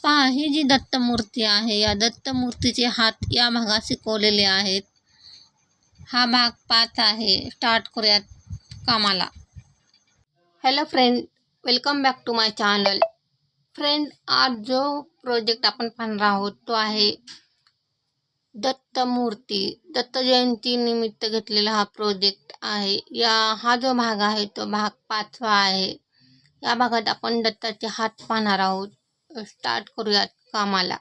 पहा, ही जी दत्तमूर्ती आहे, या दत्तमूर्तीचे हात या भागात शिकवलेले आहेत. हा भाग 5 आहे. स्टार्ट करूयात कामाला. Hello friend, welcome back to my channel. Friend, आज जो प्रोजेक्ट आपण पाहणार आहोत तो आहे दत्तमूर्ती. दत्त जयंती निमित्त घेतलेला हा प्रोजेक्ट आहे. हा जो भाग आहे तो भाग 5वा आहे. या भागात आपण दत्ताचे हात पाहणार आहोत. स्टार्ट करूयात कामाला.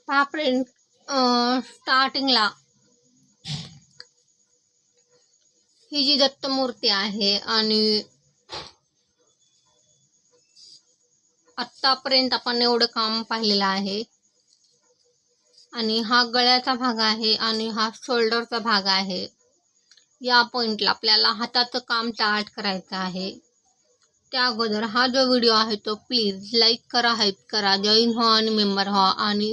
हा फ्रेंड, स्टार्टिंगला ही जी दत्तमूर्ती आहे आणि आत्तापर्यंत आपण एवढं काम पाहिलेलं आहे. आणि हा गळ्याचा भाग आहे आणि हा शोल्डरचा भाग आहे. या पॉइंटला आपल्याला हाताचं काम स्टार्ट करायचं आहे. त्या अगोदर हा जो व्हिडिओ आहे तो प्लीज लाईक करा, हाईप करा, जॉईन व्हा आणि मेंबर व्हा आणि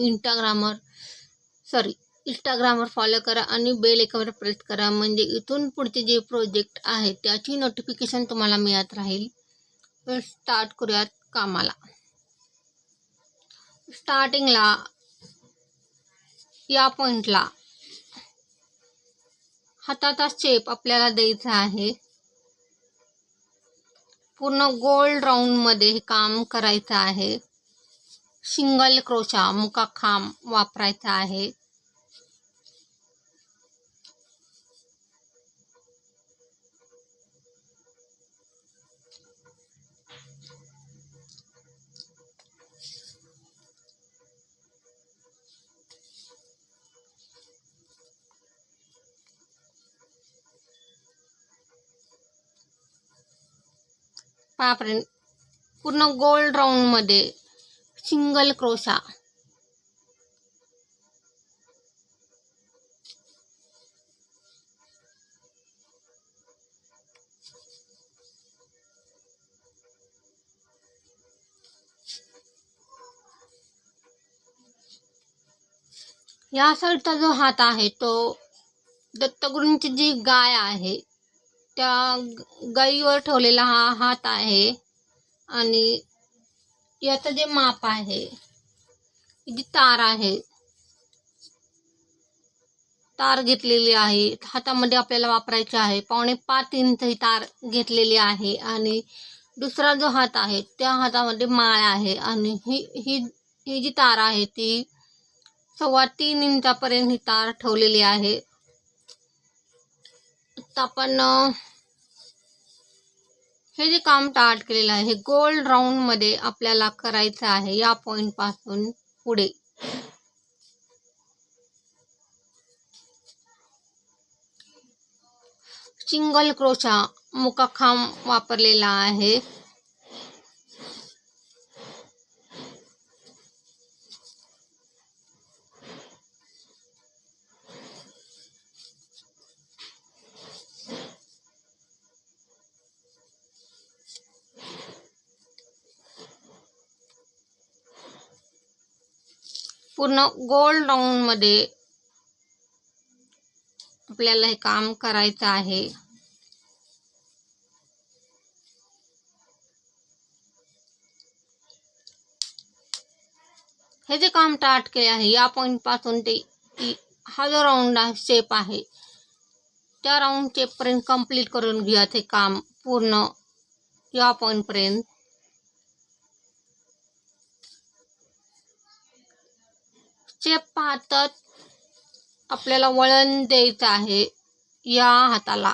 इंस्टाग्रामवर फॉलो करा आणि बेल आयकॉनवर प्रेस करा, म्हणजे इथून पुढचे जे प्रोजेक्ट आहे त्याची नोटिफिकेशन तुम्हाला मिळत राहील. तर स्टार्ट करूयात कामाला. स्टार्टिंगला या पॉइंटला हाताचा शेप आपल्याला द्यायचा आहे. पूर्ण गोल राऊंड मध्ये हे काम करायचं आहे. सिंगल क्रोशा मुकाखांब वापरायचा आहे. पहा फ्रेंड, पूर्ण गोल राऊंड मध्ये सिंगल क्रोशा. या साईडचा जो हात आहे तो दत्तगुरूंची जी गाय आहे त्या गायीवर ठेवलेला हा हात आहे. आणि याचं जे माप आहे, जी तार आहे, तार घेतलेली आहे. हातामध्ये आपल्याला वापरायची आहे. 5.25 इंच ही तार घेतलेली आहे. आणि दुसरा जो हात आहे त्या हातामध्ये माळ आहे आणि ही जी तार आहे ती 3.25 इंचापर्यंत ही तार ठेवलेली आहे. आता आपण हे जे काम स्टार्ट केलेलं आहे हे गोल राऊंड मध्ये आपल्याला करायचं आहे. या पॉइंट पासून पुढे सिंगल क्रोशा मुकाखांब वापरलेला आहे. पूर्ण गोल राऊंड मध्ये आपल्याला हे काम करायचं आहे. हे जे काम स्टार्ट केले आहे या पॉइंट पासून ते हा जो राऊंड शेप आहे त्या राऊंड शेप पर्यंत कंप्लीट करून घ्या ते काम पूर्ण या पॉइंट पर्यंत. शेप पाहतात आपल्याला वळण द्यायचं आहे या हाताला.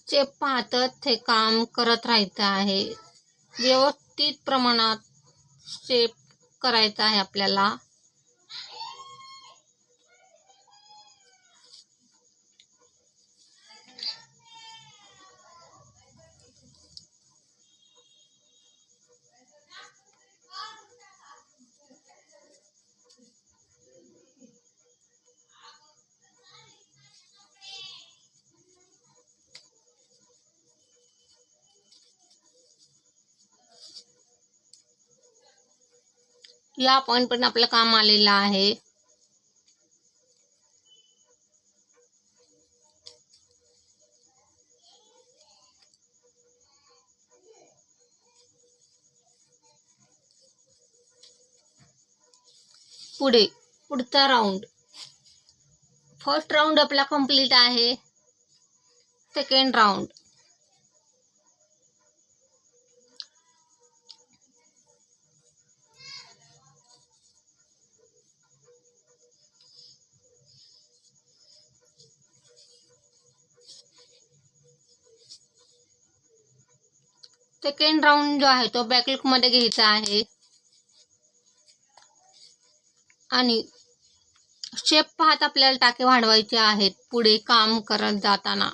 शेप पाहतात हे काम करत राहायचं आहे. व्यवस्थित प्रमाणात शेप करायचा आहे आपल्याला. या पॉईंट पर्यंत आपलं काम आलेलं आहे. पुढचा राऊंड, फर्स्ट राऊंड आपला कंप्लीट आहे. सेकंड राऊंड, सेकंड राऊंड जो आहे तो बॅकलुक मध्ये घ्यायचा आहे आणि शेप पाहत आपल्याला टाके वाढवायचे आहेत. पुढे काम करत जाताना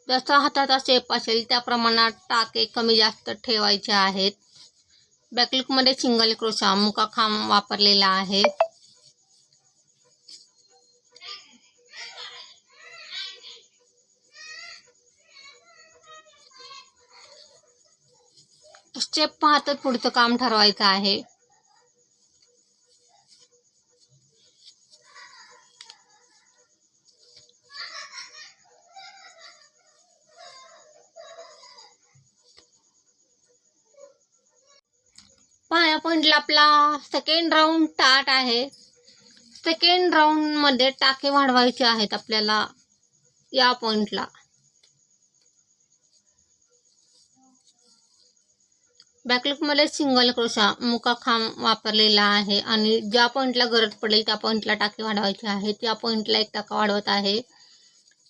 जसा हाताचा शेप असेल त्या प्रमाणात टाके कमी जास्त ठेवायचे आहेत. बॅकलुक मध्ये सिंगल क्रोशा मुका खांब वापरलेला आहे. स्टेप पाहतच पुढचं काम ठरवायचं आहे. पाया पॉइंटला आपला सेकंड राऊंड स्टार्ट आहे. सेकंड राऊंड मध्ये टाके वाढवायचे आहेत आपल्याला. या पॉइंटला बॅकलुक मध्ये सिंगल क्रोशा मुका खांब वापरलेला आहे आणि ज्या पॉइंटला गरज पडेल त्या पॉइंटला टाके वाढवायचे आहेत. या पॉइंटला एक टाका वाढवत आहे.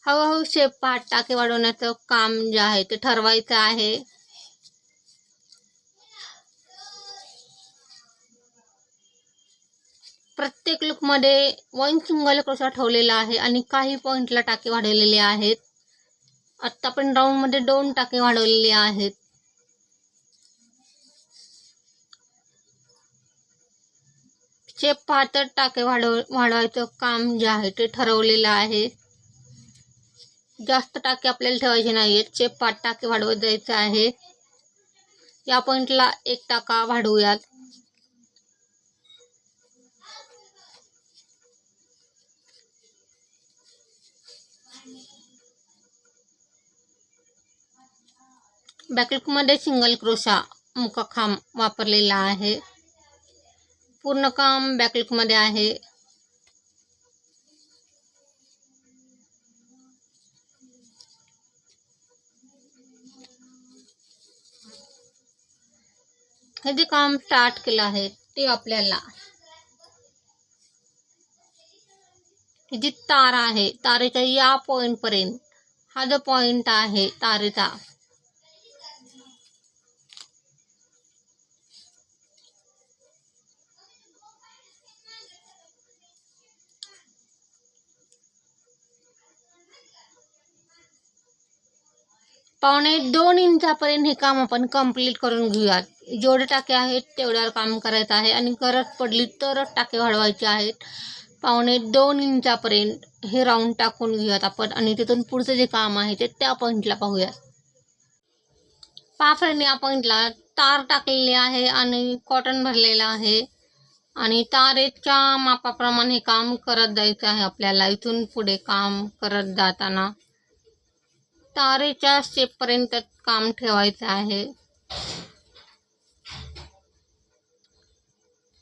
हळूहळू शेप पाहत टाके वाढवण्याचं काम जे आहे ते ठरवायचं आहे. प्रत्येक लुक मध्ये 1 सिंगल क्रोशा ठेवलेला आहे आणि काही पॉइंटला टाके वाढवलेले आहेत. आता आपण राऊंड मध्ये 2 टाके वाढवलेले आहेत. शेप पाहत टाके वाढवायचं काम जे आहे ते ठरवलेलं आहे. जास्त टाके आपल्याला ठेवायचे नाहीत. शेप पाहत टाके वाढवत जायचं आहे. या पॉइंटला एक टाका वाढवूयात. बॅकलुक मध्ये सिंगल क्रोशा मुका खांब वापरलेला आहे. पूर्ण काम बॅकलुक मध्ये आहे. हे जे काम स्टार्ट केलं आहे ते आपल्याला जी तार आहे तारेच्या या पॉइंट पर्यंत, हा जो पॉइंट आहे तारेचा, पावणे 2 इंचापर्यंत हे काम आपण कंप्लीट करून घेऊयात. जेवढे टाके आहेत तेवढ्यावर काम करायचं आहे आणि गरज पडली तरच टाके वाढवायचे आहेत. पावणे 2 इंचापर्यंत हे राऊंड टाकून घेऊयात आपण आणि तिथून पुढचं जे काम आहे ते त्या पॉइंटला पाहूयात. पाफ्रेने या पॉइंटला तार टाकलेली आहे आणि कॉटन भरलेला आहे आणि तारेच्या मापाप्रमाणे हे काम करत जायचं आहे आपल्याला. इथून पुढे काम करत जाताना तारेच्या शेपपर्यंत काम ठेवायचं आहे.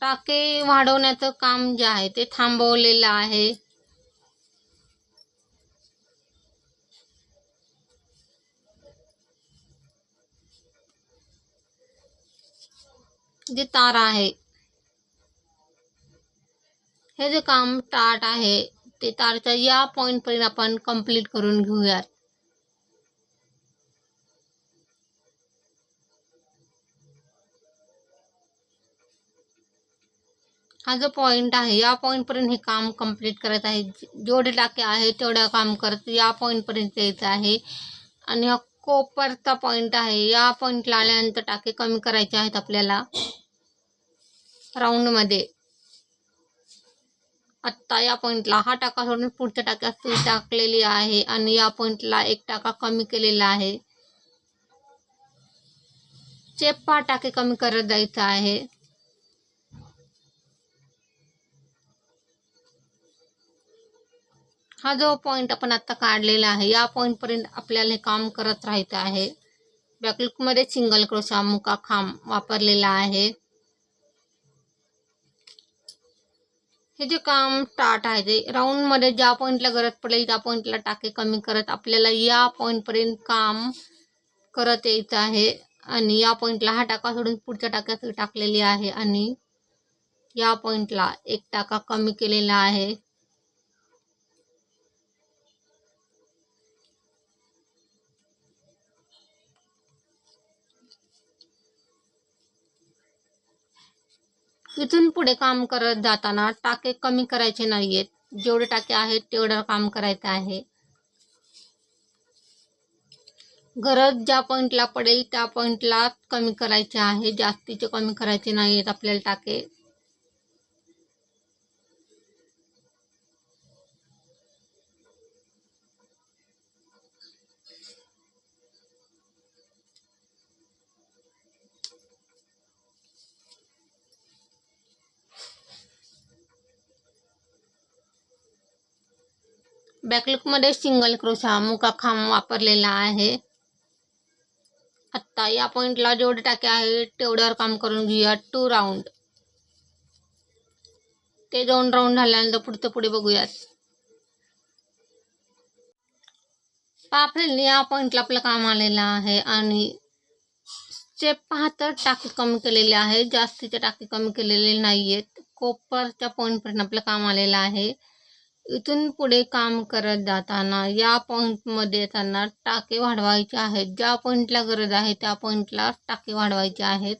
टाके वाढवण्याचं काम जे आहे ते थांबवलेलं आहे. जे तार आहे हे जे काम स्टार्ट आहे ते तारच्या या पॉइंट पर्यंत आपण कंप्लीट करून घेऊयात. हा जो पॉइंट आहे या पॉइंट पर्यंत हे काम कंप्लीट करायचं आहे. जेवढे टाके आहे तेवढं काम करत या पॉइंट पर्यंत यायचं आहे आणि हा कोपरचा पॉइंट आहे. या पॉइंटला आल्यानंतर टाके कमी करायचे आहेत आपल्याला राऊंड मध्ये. आता या पॉइंटला हा टाका सोडून पुढच्या टाक्यात सुई टाकलेली आहे आणि या पॉइंटला एक टाका कमी केलेला आहे. शेप 5 टाके कमी करत जायचं आहे. हा जो पॉईंट आपण आता काढलेला आहे या पॉईंटपर्यंत आपल्याला हे काम करत राहायचं आहे. बॅकलूकमध्ये सिंगल क्रोशा मुका खांब वापरलेला आहे. हे जे काम स्टार्ट आहे ते राऊंडमध्ये ज्या पॉईंटला गरज पडेल त्या पॉईंटला टाके कमी करत आपल्याला या पॉईंटपर्यंत काम करत यायचं आहे. आणि या पॉईंटला हा टाका सोडून पुढच्या टाक्यात टाकलेली आहे आणि या पॉईंटला एक टाका कमी केलेला आहे. इथून पुढे काम करत जाताना टाके कमी करायचे नाहीयेत. जेवढे टाके आहेत तेवढं काम करायचं आहे. गरज ज्या पॉईंटला पडेल त्या पॉईंटला कमी करायचे आहे. जास्तीचे कमी करायचे नाहीयेत आपल्याला टाके. बॅकलूकमध्ये सिंगल क्रोशा मुका खांब वापरलेला आहे. आत्ता या पॉईंटला जेवढे टाके आहेत तेवढ्यावर काम करून घेऊया. 2 राऊंड. ते 2 राऊंड झाल्यानंतर पुढचं पुढे बघूयात. पाफेलने या पॉईंटला आपलं काम आलेलं आहे आणि स्टेप पाहता टाके कमी केलेले आहे. जास्तीचे टाके कमी केलेले नाहीयेत. कोपरच्या पॉईंटपर्यंत आपलं काम आलेलं आहे. इथून पुढे काम करत जाताना या पॉईंटमध्ये येताना टाके वाढवायचे आहेत. ज्या पॉईंटला गरज आहे त्या पॉईंटला टाके वाढवायचे आहेत.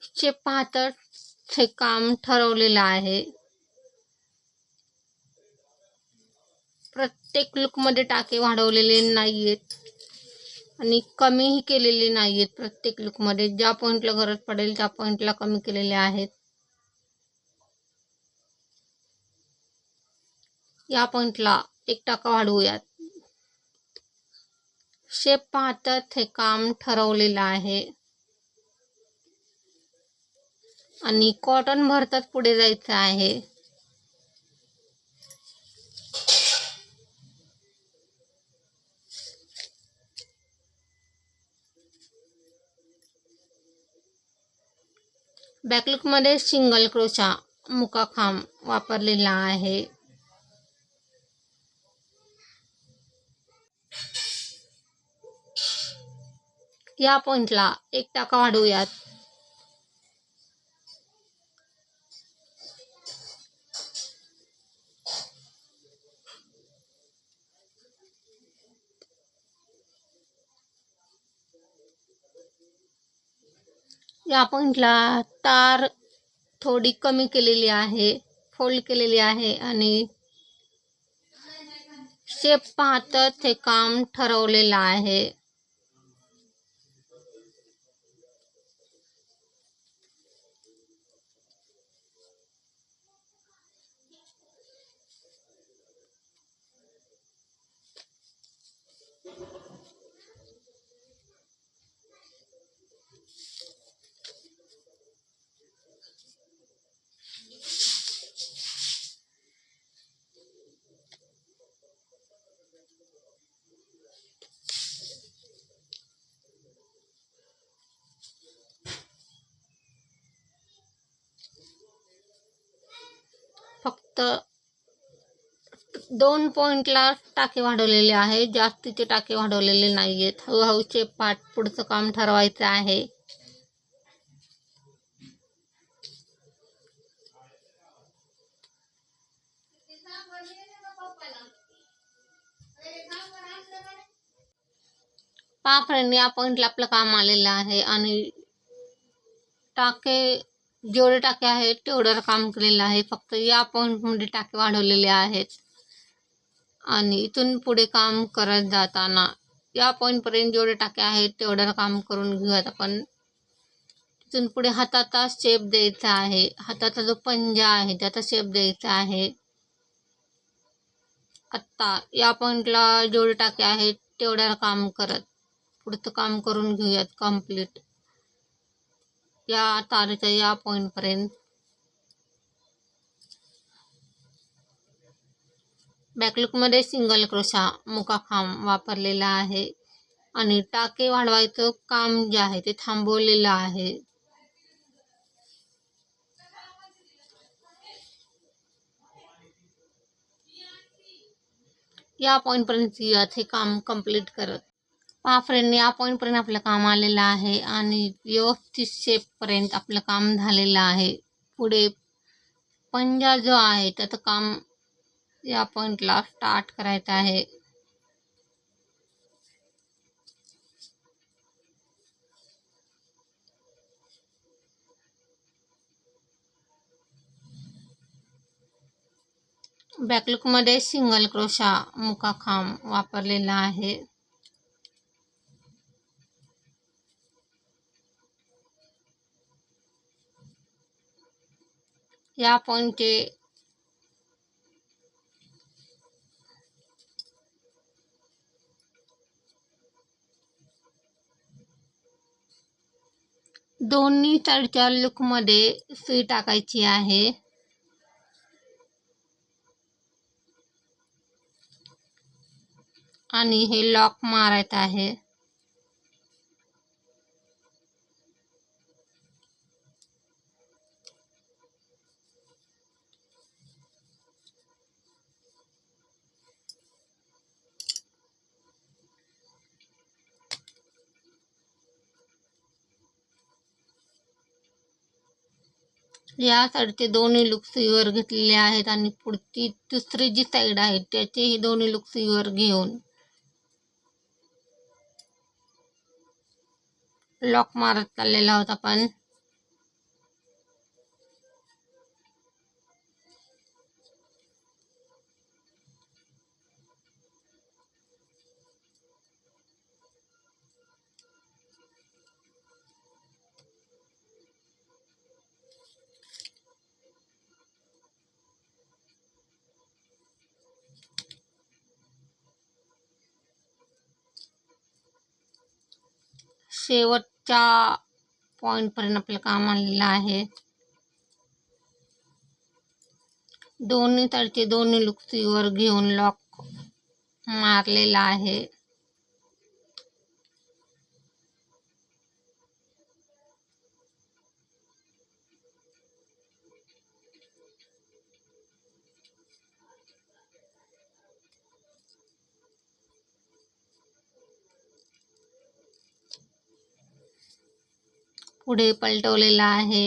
स्टेप पाहता हे काम ठरवलेलं आहे. प्रत्येक लुकमध्ये टाके वाढवलेले नाहीयेत आणि कमीही केलेले नाहीयेत. प्रत्येक लुकमध्ये ज्या पॉईंटला गरज पडेल त्या पॉईंटला कमी केलेले आहेत. या पॉईंटला एक टाका वाढवूयात. शेप पाहतात हे काम ठरवलेलं आहे आणि कॉटन भरतात पुढे जायचं आहे. बॅकलूकमध्ये सिंगल क्रोशा मुका खांब वापरलेला आहे. या पॉईंटला एक टाका वाढवूयात. या पॉईंटला तार थोडी कमी केलेली आहे, फोल्ड केलेली आहे आणि शेप पाहतात हे काम ठरवलेलं आहे. फक्त 2 पॉईंटला टाके वाढवलेले आहे. जास्तीचे टाके वाढवलेले नाहीयेत. हळूहळू शेप पार्ट पुढचं काम ठरवायचं आहे. पाफरेने या पॉईंटला आपलं काम आलेलं आहे आणि टाके जेवढे टाके आहेत तेवढं काम केलेलं आहे. फक्त या पॉईंटमध्ये टाके वाढवलेले आहेत आणि इथून पुढे काम करत जाताना या पॉईंटपर्यंत जेवढे टाके आहेत तेवढं काम करून घेऊयात आपण. तिथून पुढे हाताचा शेप द्यायचा आहे. हाताचा जो पंजा आहे त्याचा शेप द्यायचा आहे. आत्ता या पॉईंटला जेवढे टाके आहेत तेवढ्या काम करत पुढचं काम करून घेऊयात कंप्लीट. या तारेच्या या पॉईंटपर्यंत बॅकलुकमध्ये सिंगल क्रोशा मुकाखांब वापरलेला आहे आणि टाके वाढवायचं काम जे आहे ते थांबवलेलं आहे. या पॉईंटपर्यंत हे काम कंप्लीट करत फ्रेंड, या पॉईंटपर्यंत आपलं काम आलेलं आहे आणि व्यवस्थित शेपपर्यंत आपलं काम झालेलं आहे. पुढे पंजा जो आहे त्याचं काम या पॉईंटला स्टार्ट करायचं आहे. बॅकलुकमध्ये सिंगल क्रोशा मुकाखांब वापरलेला आहे. या पॉईंटचे दोन्ही साईडच्या लूकमध्ये सुई टाकायची आहे. आणि हे लॉक मारायचं आहे. या साईडचे दोन्ही लूक सुईवर घेतलेले आहेत आणि पुढची दुसरी जी साईड आहे त्याचे हे दोन्ही लूक सुईवर घेऊन लॉक मारत चाललेला आहोत आपण. शेवटच्या पॉईंटपर्यंत आपलं काम आलेलं आहे. दोन्ही साईडचे दोन्ही लूक सुईवर घेऊन लॉक मारलेला आहे. पुढे पलटवलेला आहे.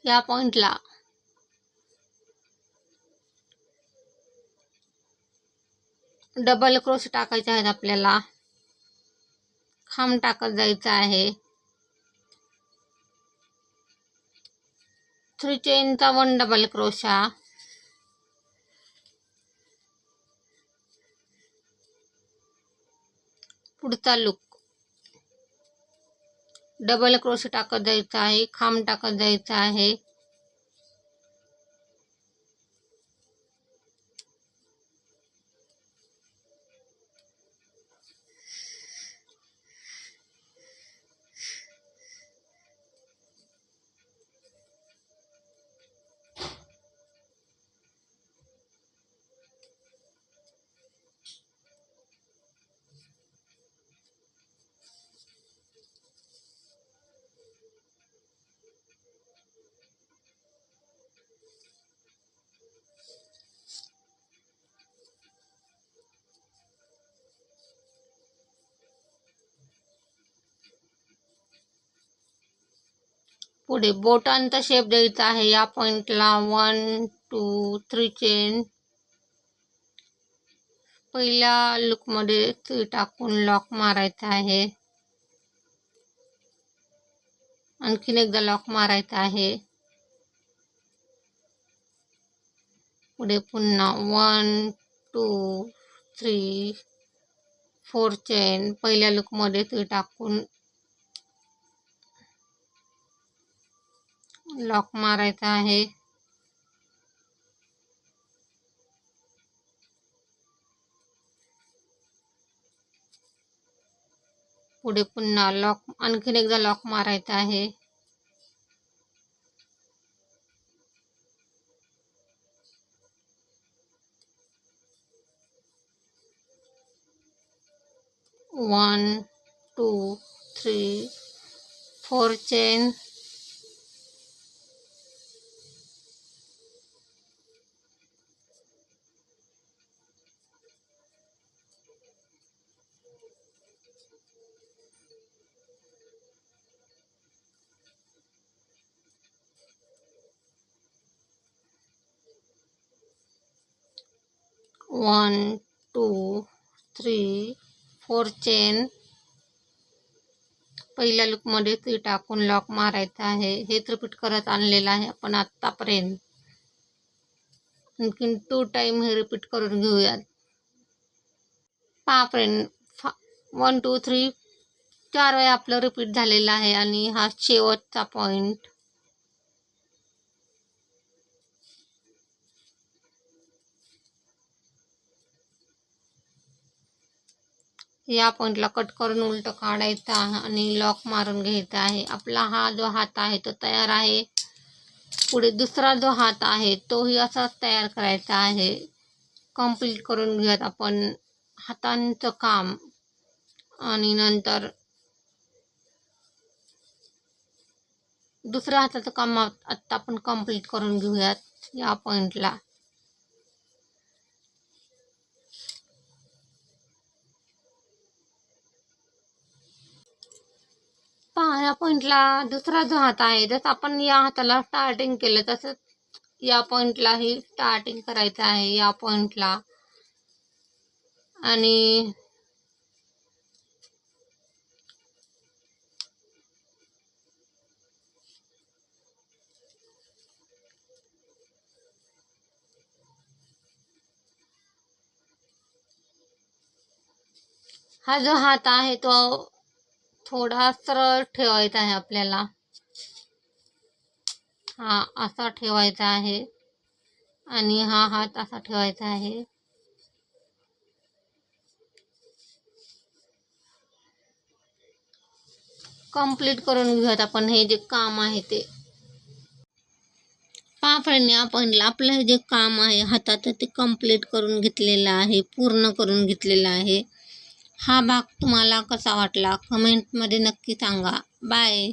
या पॉइंटला डबल क्रोश टाकायचे आहेत आपल्याला. खांब टाकत जायचं आहे. 3 चेनचा 1 डबल क्रोशा. पुढचा लूक डबल क्रोश टाकत जायचा आहे. खांब टाकत जायचा आहे. पुढे बोटांचा शेप द्यायचा आहे. या पॉइंटला 1 2 3 चेन. पहिल्या लूकमध्ये सुई टाकून लॉक मारायचा आहे. आणखीन एकदा लॉक मारायचा आहे. पुढे पुन्हा 1 2 3 4 चेन पहिल्या लूपमध्ये ती टाकून लॉक मारायचा आहे. पुढे पुन्हा लॉक आणखीन एकदा लॉक मारायचा आहे. One 2 3 4 chain. वन 2 3 4 चेन पहिल्या लूपमध्ये ती टाकून लॉक मारायचा आहे. हेच रिपीट करत आणलेलं आहे आपण आत्तापर्यंत. आणखीन 2 टाइम हे रिपीट करून घेऊयात. पहा फ्रेंड 1 2 3 4 वेळा आपलं रिपीट झालेलं आहे आणि हा शेवटचा पॉइंट. या पॉइंटला कट करून उलट काढायचा आणि लॉक मारून घ्यायचा आहे. आपला हा जो हात आहे तो तयार आहे. पुढे दुसरा जो हात आहे तोही असाच तयार करायचा आहे. कंप्लीट करून घेऊयात आपण हातांचं काम आणि नंतर दुसऱ्या हाताचं काम आत्ता आपण कंप्लीट करून घेऊयात या पॉइंटला. पहा या पॉइंटला दुसरा जो हात आहे जसं आपण या हाताला स्टार्टिंग केलं तसंच या पॉइंटलाही स्टार्टिंग करायचं आहे या पॉइंटला. आणि हा जो हात आहे तो थोडा सरळ ठेवायचा आहे आपल्याला. हा असा ठेवायचा आहे आणि हा हात असा ठेवायचा आहे. कंप्लीट करून घेऊयात आपण हे जे काम आहे ते. पहा फ्रेंड या पॉइंटला आपलं हे जे काम आहे हाताचं ते कंप्लीट करून घेतलेलं आहे, पूर्ण करून घेतलेलं आहे. हा भाग तुम्हाला कसा वाटला कमेंटमध्ये नक्की सांगा. बाय.